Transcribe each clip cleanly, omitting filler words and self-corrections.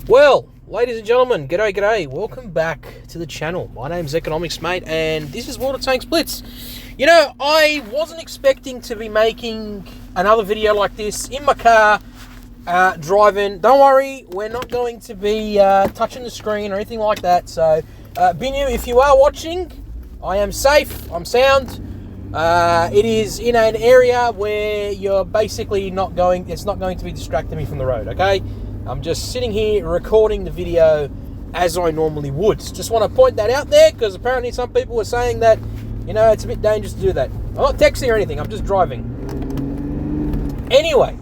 Well, ladies and gentlemen, g'day. Welcome back to the channel. My name's Economics Mate, and this is Water Tanks Blitz. You know, I wasn't expecting to be making another video like this in my car, driving. Don't worry, we're not going to be touching the screen or anything like that. So, Binu, if you are watching, I am safe, I'm sound. It is in an area where you're basically it's not going to be distracting me from the road, okay? I'm just sitting here recording the video as I normally would. Just want to point that out there because apparently some people were saying that, you know, it's a bit dangerous to do that. I'm not texting or anything, I'm just driving. Anyway,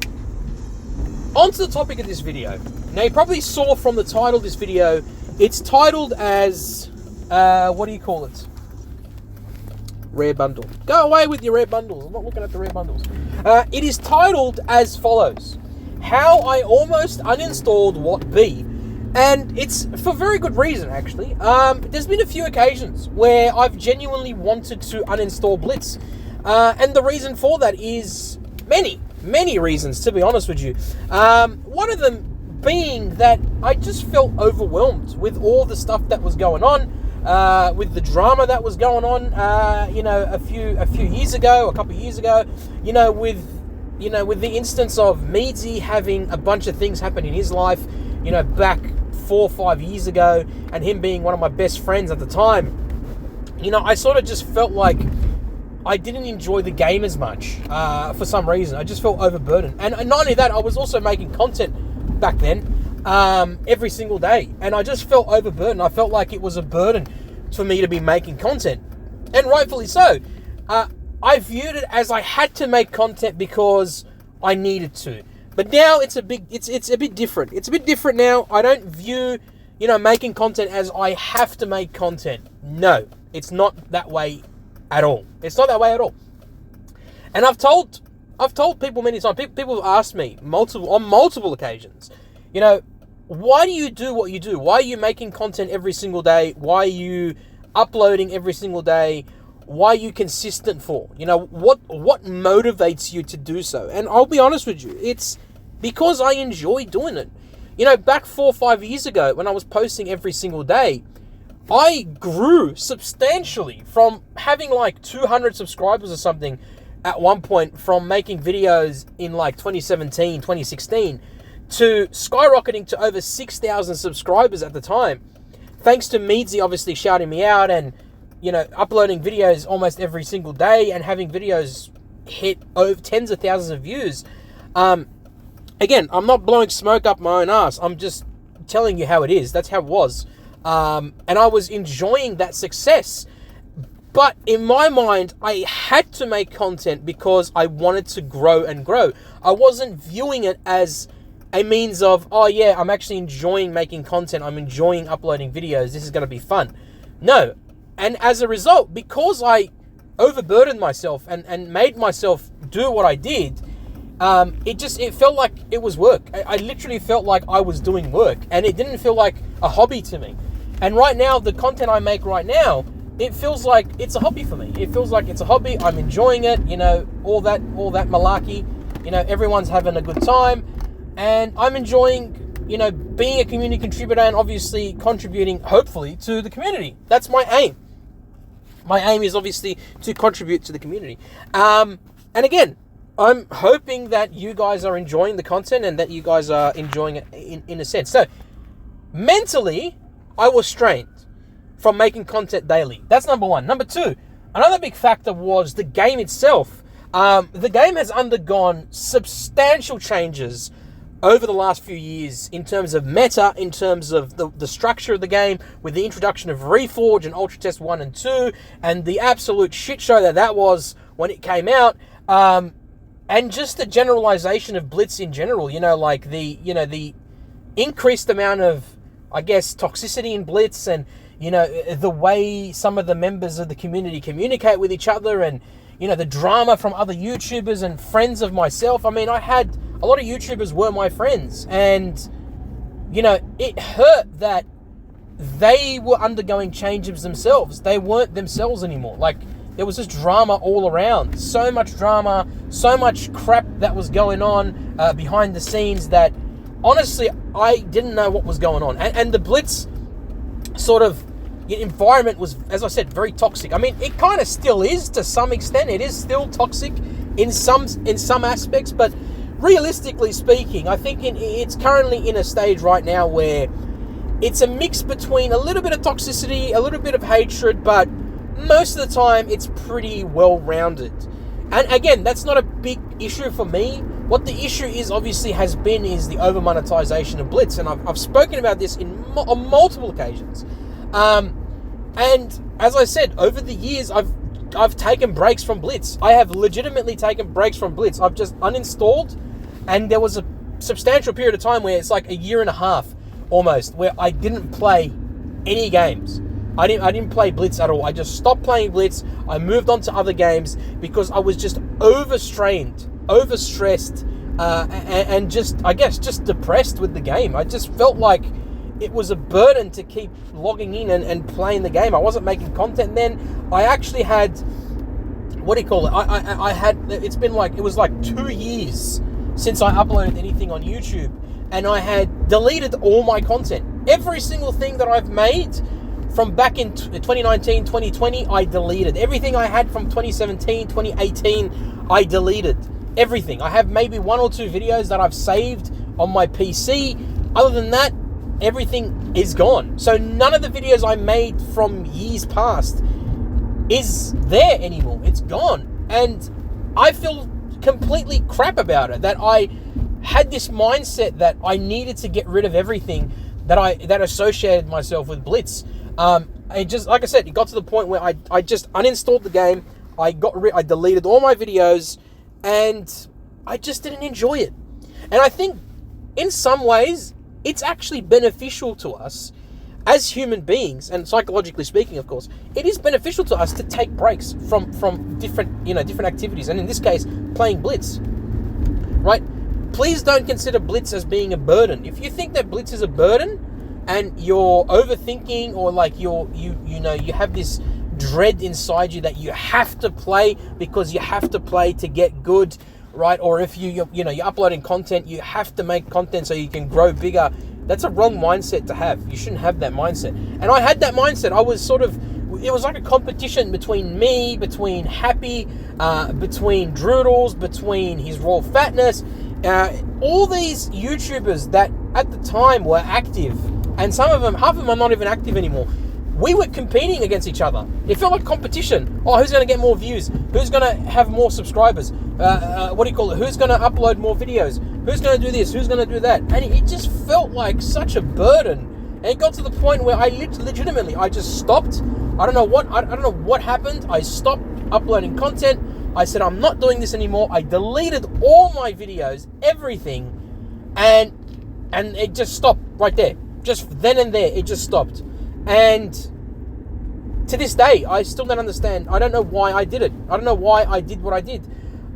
on to the topic of this video. Now, you probably saw from the title of this video, it's titled as, what do you call it? Rare bundle. Go away with your rare bundles. I'm not looking at the rare bundles. It is titled as follows: How I Almost Uninstalled WOTB. And it's for very good reason, actually. There's been a few occasions where I've genuinely wanted to uninstall Blitz. And the reason for that is many reasons, to be honest with you. One of them being that I just felt overwhelmed with all the stuff that was going on. With the drama that was going on, you know, a couple of years ago, with the instance of Meadsy having a bunch of things happen in his life, you know, back 4 or 5 years ago, and him being one of my best friends at the time, you know, I sort of just felt like I didn't enjoy the game as much, for some reason. I just felt overburdened. And not only that, I was also making content back then, every single day, and I just felt overburdened. I felt like it was a burden for me to be making content, and rightfully so. I viewed it as I had to make content because I needed to. But now it's a bit different. It's a bit different now. I don't view, you know, making content as I have to make content. No, it's not that way at all. It's not that way at all. And I've told people many times. People have asked me on multiple occasions, you know, why do you do what you do? Why are you making content every single day? Why are you uploading every single day? Why are you consistent for? You know, what motivates you to do so? And I'll be honest with you, it's because I enjoy doing it. You know, back 4 or 5 years ago when I was posting every single day, I grew substantially from having like 200 subscribers or something at one point, from making videos in like 2017, 2016, to skyrocketing to over 6,000 subscribers at the time. Thanks to Meadsy obviously shouting me out and, you know, uploading videos almost every single day and having videos hit over tens of thousands of views. Again, I'm not blowing smoke up my own ass. I'm just telling you how it is. That's how it was. And I was enjoying that success. But in my mind, I had to make content because I wanted to grow and grow. I wasn't viewing it as a means of, oh yeah, I'm actually enjoying making content. I'm enjoying uploading videos. This is going to be fun. No. And as a result, because I overburdened myself and made myself do what I did, it felt like it was work. I literally felt like I was doing work, and it didn't feel like a hobby to me. And right now, the content I make right now, it feels like it's a hobby for me. It feels like it's a hobby. I'm enjoying it. You know, all that malarkey. You know, everyone's having a good time, and I'm enjoying, you know, being a community contributor and obviously contributing, hopefully, to the community. That's my aim. My aim is obviously to contribute to the community. And again, I'm hoping that you guys are enjoying the content and that you guys are enjoying it in a sense. So, mentally, I was strained from making content daily. That's number one. Number two, another big factor was the game itself. The game has undergone substantial changes over the last few years in terms of meta, in terms of the structure of the game, with the introduction of Reforge and Ultra Test 1 and 2, and the absolute shit show that was when it came out, and just the generalization of Blitz in general, you know, like the increased amount of, I guess, toxicity in Blitz, and, you know, the way some of the members of the community communicate with each other, and, you know, the drama from other YouTubers and friends of myself. I mean, I had a lot of YouTubers were my friends, and, you know, it hurt that they were undergoing changes themselves. They weren't themselves anymore. Like, there was just drama all around. So much drama, so much crap that was going on behind the scenes that honestly, I didn't know what was going on. And the Blitz sort of environment was, as I said, very toxic. I mean, it kind of still is to some extent. It is still toxic in some aspects, but realistically speaking, I think it's currently in a stage right now where it's a mix between a little bit of toxicity, a little bit of hatred, but most of the time it's pretty well-rounded. And again, that's not a big issue for me. What the issue is, obviously, is the over-monetization of Blitz, and I've spoken about this on multiple occasions. And as I said, over the years, I've taken breaks from Blitz. I have legitimately taken breaks from Blitz. I've just uninstalled, and there was a substantial period of time where it's like a year and a half almost, where I didn't play any games. I didn't play Blitz at all. I just stopped playing Blitz. I moved on to other games because I was just overstrained, overstressed, and just, I guess, just depressed with the game. I just felt like it was a burden to keep logging in and playing the game. I wasn't making content then. I actually had, what do you call it? I had, it was like 2 years since I uploaded anything on YouTube, and I had deleted all my content. Every single thing that I've made from back in 2019, 2020, I deleted. Everything I had from 2017, 2018, I deleted. Everything. I have maybe 1 or 2 videos that I've saved on my PC. Other than that, everything is gone. So none of the videos I made from years past is there anymore. It's gone. And I feel completely crap about it, that I had this mindset that I needed to get rid of everything that associated myself with Blitz. It just, like I said, it got to the point where I just uninstalled the game. I deleted all my videos, and I just didn't enjoy it. And I think in some ways it's actually beneficial to us as human beings, and psychologically speaking, of course, it is beneficial to us to take breaks from different activities, and in this case, playing Blitz. Right? Please don't consider Blitz as being a burden. If you think that Blitz is a burden and you're overthinking, or like you have this dread inside you that you have to play because you have to play to get good, right? Or if you're uploading content, you have to make content so you can grow bigger. That's a wrong mindset to have. You shouldn't have that mindset. And I had that mindset. I was it was like a competition between me, between Happy, between Droodles, between his Raw Fatness, all these YouTubers that at the time were active, and half of them are not even active anymore. We were competing against each other. It felt like competition. Oh, who's going to get more views? Who's going to have more subscribers? Who's going to upload more videos? Who's going to do this? Who's going to do that? And it just felt like such a burden. And it got to the point where I legitimately just stopped. I don't know what happened. I stopped uploading content. I said, I'm not doing this anymore. I deleted all my videos, everything, and it just stopped right there. Just then and there, it just stopped. And to this day, I still don't understand. I don't know why I did it. I don't know why I did what I did.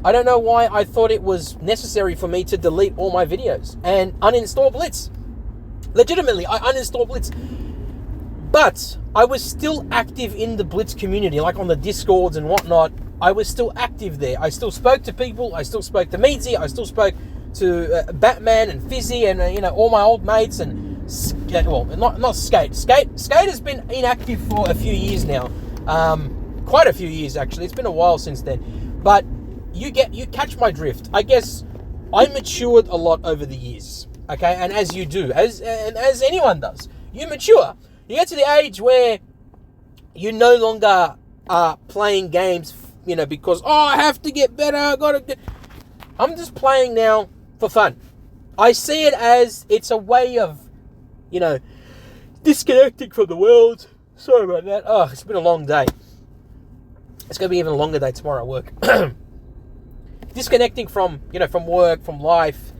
I don't know why I thought it was necessary for me to delete all my videos and uninstall Blitz. Legitimately, I uninstalled Blitz. But I was still active in the Blitz community, like on the Discords and whatnot. I was still active there. I still spoke to people. I still spoke to Meadsy. I still spoke to Batman and Fizzy and all my old mates and not Skate. Skate has been inactive for a few years now. Quite a few years actually. It's been a while since then. But you catch my drift. I guess I matured a lot over the years. Okay, and as you do, as anyone does, you mature. You get to the age where you no longer are playing games, because I have to get better. I'm just playing now for fun. I see it as it's a way of, disconnecting from the world. Sorry about that. Oh, it's been a long day. It's going to be even a longer day tomorrow at work. Disconnecting from work, from life.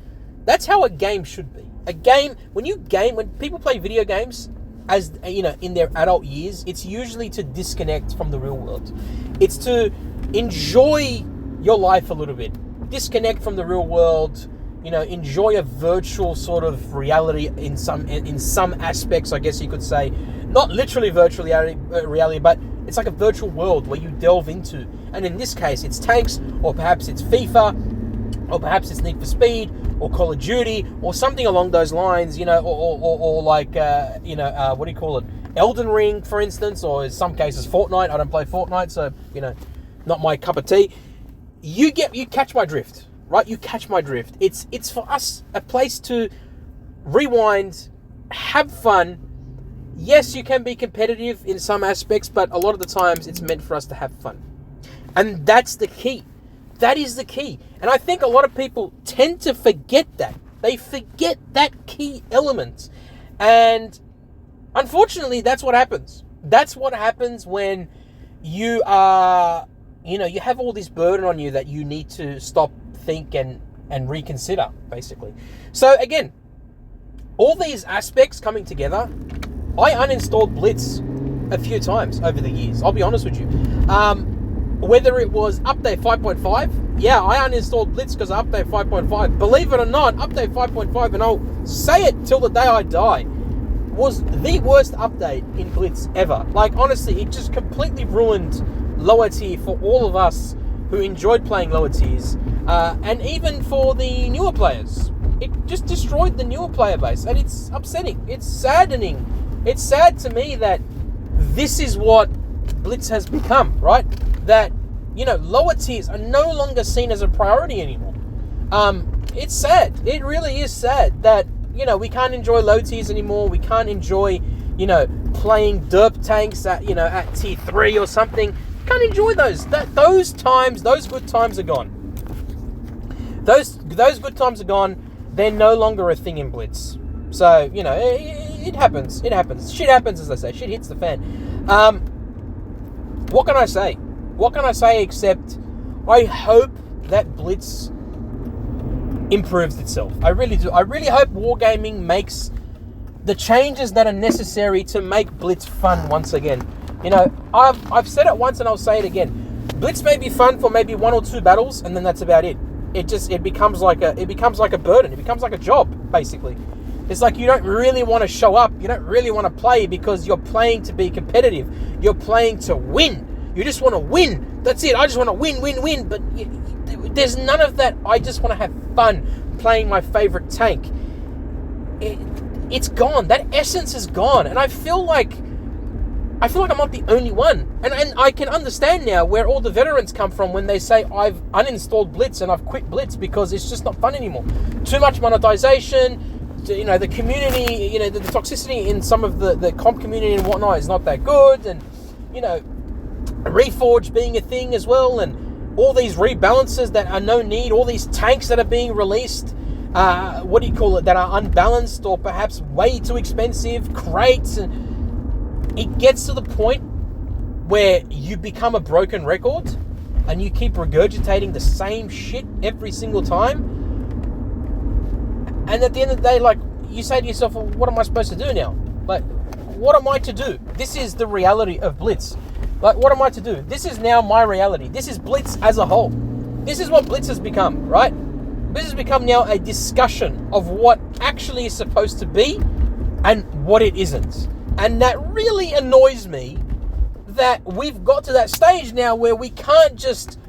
That's how a game should be. A game, when people play video games, as in their adult years, it's usually to disconnect from the real world. It's to enjoy your life a little bit. Disconnect from the real world. Enjoy a virtual sort of reality in some aspects, I guess you could say. Not literally virtual reality, but it's like a virtual world where you delve into. And in this case, it's tanks, or perhaps it's FIFA, or perhaps it's Need for Speed, or Call of Duty, or something along those lines, you know, or like, what do you call it? Elden Ring, for instance, or in some cases Fortnite. I don't play Fortnite, so, you know, not my cup of tea. You catch my drift, right? You catch my drift. It's for us a place to rewind, have fun. Yes, you can be competitive in some aspects, but a lot of the times it's meant for us to have fun. And that's the key. That is the key. And I think a lot of people tend to forget that. They forget that key element. And unfortunately, that's what happens. That's what happens when you are, you know, you have all this burden on you that you need to stop, think, and reconsider, basically. So again, all these aspects coming together, I uninstalled Blitz a few times over the years. I'll be honest with you. Whether it was update 5.5, yeah, I uninstalled Blitz because of update 5.5. Believe it or not, update 5.5, and I'll say it till the day I die, was the worst update in Blitz ever. Like, honestly, it just completely ruined lower tier for all of us who enjoyed playing lower tiers, and even for the newer players. It just destroyed the newer player base, and it's upsetting. It's saddening. It's sad to me that this is what Blitz has become, right? That, you know, lower tiers are no longer seen as a priority anymore. It's sad. It really is sad that, you know, we can't enjoy low tiers anymore. We can't enjoy, you know, playing derp tanks at, you know, at tier 3 or something. Can't enjoy those. Those good times are gone. Those good times are gone. They're no longer a thing in Blitz. So, you know, it happens. It happens. Shit happens, as they say. Shit hits the fan. What can I say? What can I say except I hope that Blitz improves itself. I really do. I really hope Wargaming makes the changes that are necessary to make Blitz fun once again. You know, I've said it once and I'll say it again. Blitz may be fun for maybe 1 or 2 battles, and then that's about it. It becomes like a burden. It becomes like a job, basically. It's like you don't really want to show up. You don't really want to play because you're playing to be competitive. You're playing to win. You just want to win. That's it. I just want to win. But there's none of that. I just want to have fun playing my favorite tank. It's gone. That essence is gone. And I feel like I'm not the only one. And I can understand now where all the veterans come from when they say, I've uninstalled Blitz and I've quit Blitz because it's just not fun anymore. Too much monetization, you know, the community, you know, the toxicity in some of the comp community and whatnot is not that good. And, you know, Reforge being a thing as well. And all these rebalances that are no need. All these tanks that are being released, that are unbalanced or perhaps way too expensive, crates, and it gets to the point where you become a broken record and you keep regurgitating the same shit every single time. And at the end of the day, like, you say to yourself, well, what am I supposed to do now? Like, what am I to do? This is the reality of Blitz. Like, what am I to do? This is now my reality. This is Blitz as a whole. This is what Blitz has become, right? This has become now a discussion of what actually is supposed to be and what it isn't. And that really annoys me that we've got to that stage now where we can't just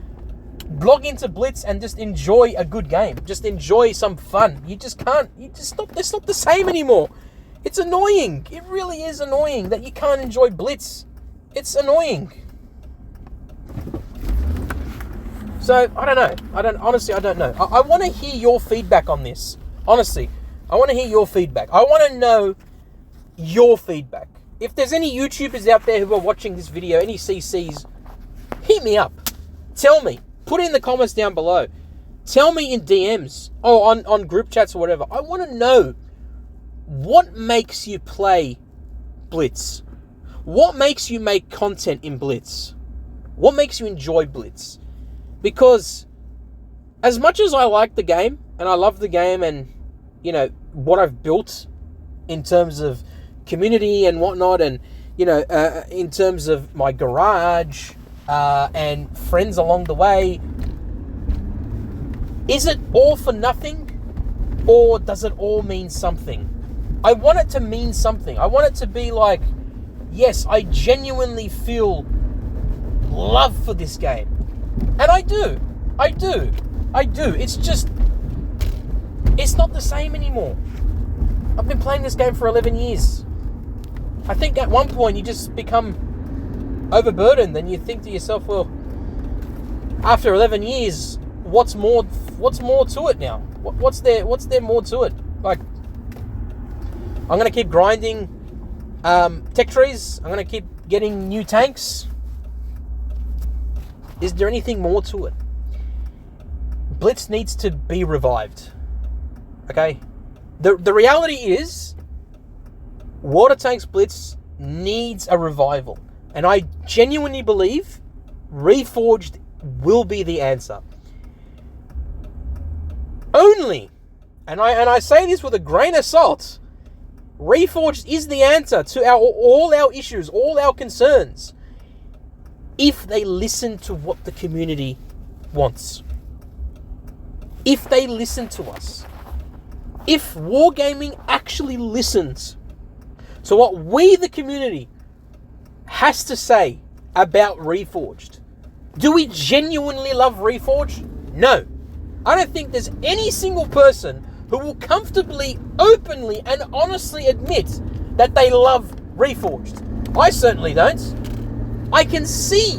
log into Blitz and just enjoy a good game. Just enjoy some fun. You just can't. It's not the same anymore. It's annoying. It really is annoying that you can't enjoy Blitz. It's annoying. So, I don't know. Honestly, I don't know. I want to hear your feedback on this. Honestly, I want to hear your feedback. I want to know your feedback. If there's any YouTubers out there who are watching this video, any CCs, hit me up. Tell me. Put it in the comments down below. Tell me in DMs or on group chats or whatever. I want to know what makes you play Blitz. What makes you make content in Blitz? What makes you enjoy Blitz? Because as much as I like the game and I love the game and, you know, what I've built in terms of community and whatnot, and, you know, in terms of my garage and friends along the way, is it all for nothing, or does it all mean something? I want it to mean something. I want it to be like, yes, I genuinely feel love for this game. And I do. I do. It's just, it's not the same anymore. I've been playing this game for 11 years. I think at one point you just become overburdened and you think to yourself, well, after 11 years, what's more to it now? What's there more to it? Like, I'm going to keep grinding tech trees. I'm going to keep getting new tanks. Is there anything more to it? Blitz needs to be revived. Okay? The reality is, Water Tanks Blitz needs a revival. And I genuinely believe Reforged will be the answer. Only, and I say this with a grain of salt, Reforged is the answer to all our issues, all our concerns, if they listen to what the community wants. If they listen to us. If Wargaming actually listens to what we, the community, has to say about Reforged. Do we genuinely love Reforged? No. I don't think there's any single person who will comfortably, openly, and honestly admit that they love Reforged. I certainly don't. I can see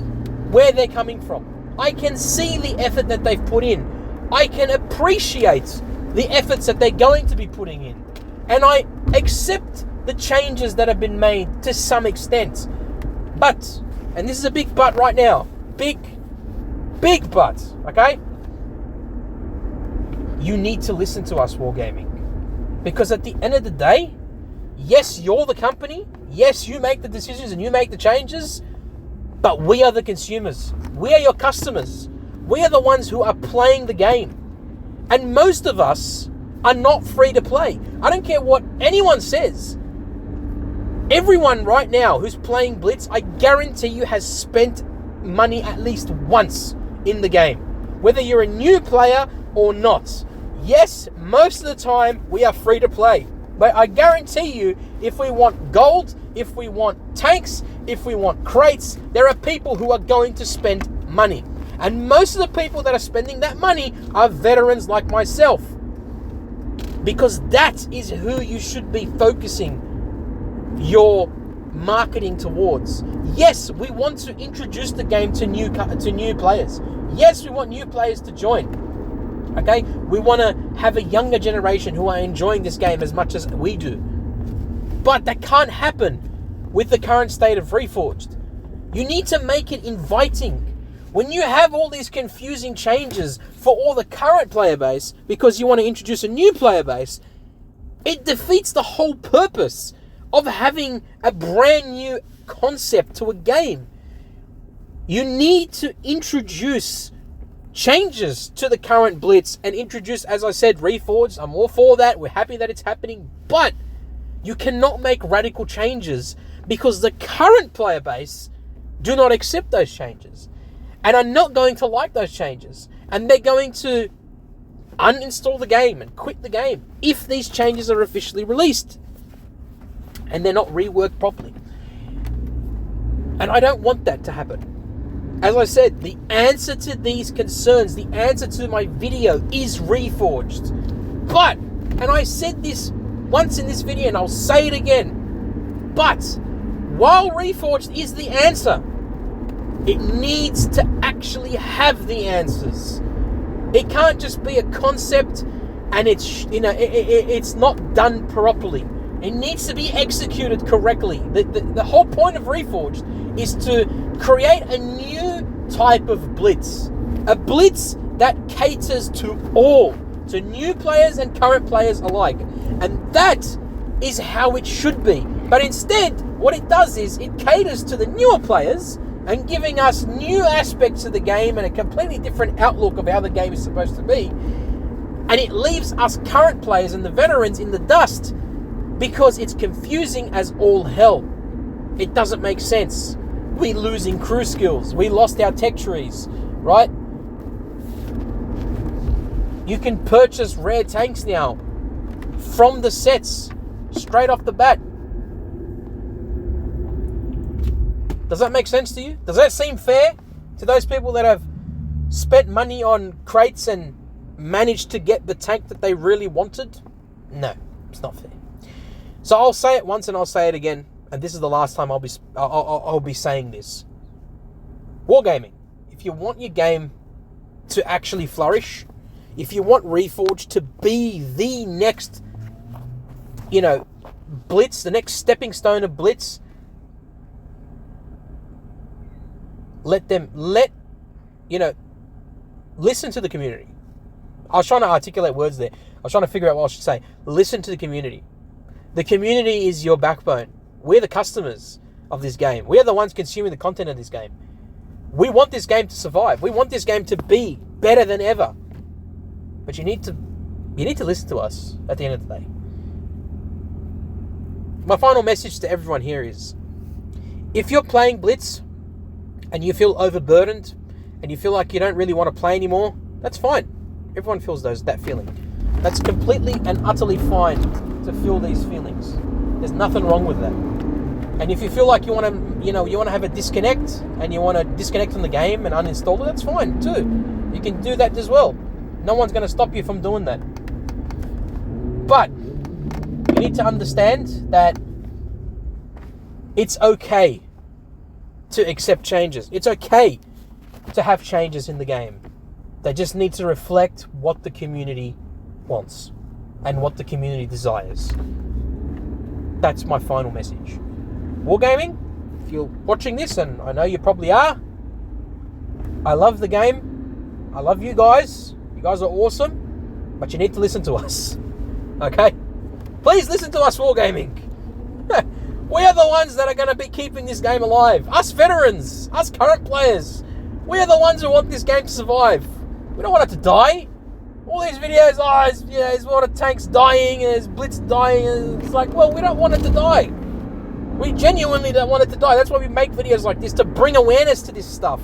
where they're coming from. I can see the effort that they've put in. I can appreciate the efforts that they're going to be putting in. And I accept the changes that have been made to some extent. But, and this is a big but right now, big but, okay? You need to listen to us, Wargaming. Because at the end of the day, yes, you're the company. Yes, you make the decisions and you make the changes. But we are the consumers. We are your customers. We are the ones who are playing the game. And most of us are not free to play. I don't care what anyone says. Everyone right now who's playing Blitz, I guarantee you, has spent money at least once in the game. Whether you're a new player or not. Yes, most of the time we are free to play. But I guarantee you, if we want gold, if we want tanks, if we want crates, there are people who are going to spend money. And most of the people that are spending that money are veterans like myself. Because that is who you should be focusing your marketing towards. Yes, we want to introduce the game to new players. Yes, we want new players to join. Okay? We want to have a younger generation who are enjoying this game as much as we do. But that can't happen with the current state of Reforged. You need to make it inviting. When you have all these confusing changes for all the current player base because you want to introduce a new player base, it defeats the whole purpose of having a brand new concept to a game. You need to introduce changes to the current Blitz and introduce, as I said, Reforged. I'm all for that. We're happy that it's happening. But you cannot make radical changes because the current player base do not accept those changes and are not going to like those changes. And they're going to uninstall the game and quit the game if these changes are officially released and they're not reworked properly. And I don't want that to happen. As I said, the answer to these concerns, the answer to my video is Reforged. But, and I said this once in this video and I'll say it again, but while Reforged is the answer, it needs to actually have the answers. It can't just be a concept and it's not done properly. It needs to be executed correctly. The whole point of Reforged is to create a new type of Blitz. A Blitz that caters to all, to new players and current players alike. And that is how it should be. But instead, what it does is it caters to the newer players and giving us new aspects of the game and a completely different outlook of how the game is supposed to be. And it leaves us current players and the veterans in the dust because it's confusing as all hell. It doesn't make sense. We're losing crew skills. We lost our tech trees, right? You can purchase rare tanks now from the sets straight off the bat. Does that make sense to you? Does that seem fair to those people that have spent money on crates and managed to get the tank that they really wanted? No, it's not fair. So I'll say it once and I'll say it again, and this is the last time I'll be saying this. Wargaming. If you want your game to actually flourish, if you want Reforged to be the next, Blitz, the next stepping stone of Blitz, listen to the community. I was trying to articulate words there. I was trying to figure out what I should say. Listen to the community. The community is your backbone. We're the customers of this game. We're the ones consuming the content of this game. We want this game to survive. We want this game to be better than ever. But you need to listen to us at the end of the day. My final message to everyone here is, if you're playing Blitz and you feel overburdened and you feel like you don't really want to play anymore, that's fine. Everyone feels that feeling. That's completely and utterly fine to feel these feelings. There's nothing wrong with that. And if you feel like you want to have a disconnect and you want to disconnect from the game and uninstall it, that's fine too. You can do that as well. No one's going to stop you from doing that. But you need to understand that it's okay to accept changes. It's okay to have changes in the game. They just need to reflect what the community wants and what the community desires. That's my final message. Wargaming, if you're watching this, and I know you probably are, I love the game. I love you guys. You guys are awesome, but you need to listen to us. Okay? Please listen to us, Wargaming. We are the ones that are going to be keeping this game alive. Us veterans, us current players, we are the ones who want this game to survive. We don't want it to die. All these videos, there's a lot of tanks dying and there's Blitz dying, and it's like, well, we don't want it to die. We genuinely don't want it to die. That's why we make videos like this, to bring awareness to this stuff.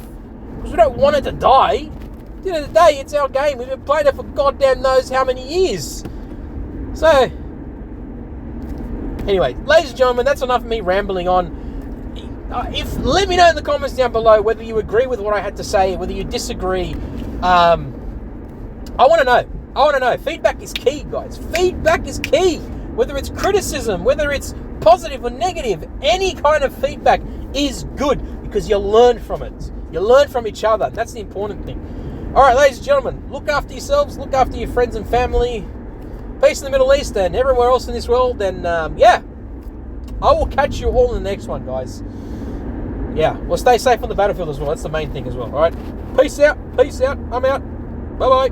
Because we don't want it to die. At the end of the day, it's our game. We've been playing it for goddamn knows how many years. So, anyway, ladies and gentlemen, that's enough of me rambling on. Let me know in the comments down below whether you agree with what I had to say, whether you disagree. I want to know. Feedback is key, guys. Feedback is key. Whether it's criticism, whether it's positive or negative, any kind of feedback is good because you learn from it. You learn from each other. That's the important thing. All right, ladies and gentlemen, look after yourselves. Look after your friends and family. Peace in the Middle East and everywhere else in this world. And, I will catch you all in the next one, guys. Yeah, well, stay safe on the battlefield as well. That's the main thing as well, all right? Peace out. I'm out. Bye-bye.